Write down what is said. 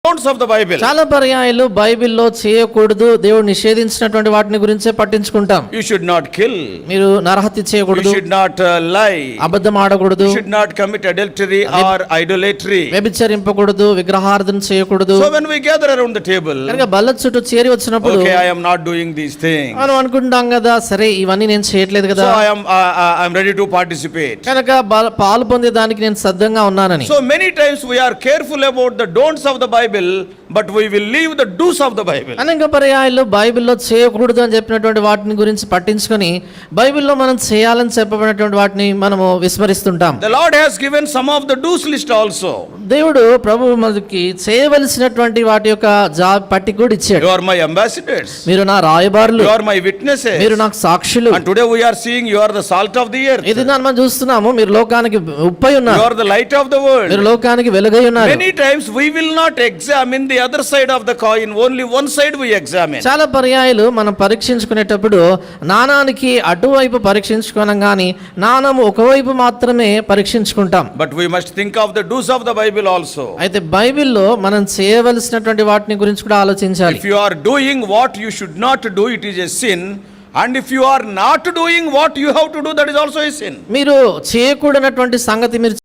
don'ts of the Bible. చాలా పర్యాయాలు బైబిల్లో చేయకూడదు, దేవుడు నిషేధించినటువంటి వాటిని గురించే పట్టించుకుంటాం. You should not kill. మీరు నరహత్య You చేయకూడదు, should not lie. అబద్ధం ఆడకూడదు, You should not commit adultery or idolatry. వ్యభిచరింపకూడదు, విగ్రహార్థన చేయకూడదు. So when we gather around the table, కనుక బల్ల చుట్టూ చేరి వచ్చినప్పుడు okay, I am not doing these things. మనం అనుకుంటాం కదా, సరే ఇవన్నీ నేను చేయట్లేదు కదా, So I am ready to participate. కనుక పాలు పొందేదానికి నేను సిద్ధంగా ఉన్నానని. So many times we are careful about the don'ts of the Bible, but we will leave the do's of the Bible. అనేక పర్యాయాలు బైబిల్లో చేయకూడదు అని చెప్పినటువంటి వాటిని గురించి పట్టించుకొని బైబిల్లో మనం చేయాలని చెప్పబడినటువంటి వాటిని మనము విస్మరిస్తుంటాం. The Lord has given some of the do's list also. దేవుడు ప్రభువు మనకి చేయవలసినటువంటి వాటి యొక్క పట్టి కూడా ఇచ్చాడు. You are my ambassadors. మీరు నా రాయబారులు, You are my witnesses. మీరు నాకు సాక్షులు. And today we are seeing you are the salt of the earth. ఇది మనం చూస్తున్నాము, మీరు లోకానికి ఉప్పై You ఉన్నారు, are the light of the world. మీరు లోకానికి వెలుగై ఉన్నారు. Many times we will not examine the other side of the coin, only one side we examine. చాలా పర్యాయాలు మనం పరీక్షించుకునేటప్పుడు నాణానికి అటువైపు పరీక్షించుకోనం గాని నాణం ఒకవైపు మాత్రమే పరీక్షించుకుంటాం. But we must think of the do's of the Bible also. అయితే బైబిల్లో మనం చేయవలసినటువంటి వాటిని గురించి కూడా ఆలోచించాలి. If you are doing what you should not do, it is a sin. And if you are not doing what you have to do, that is also a sin. మీరు చేయకూడనటువంటి సంగతి మీరు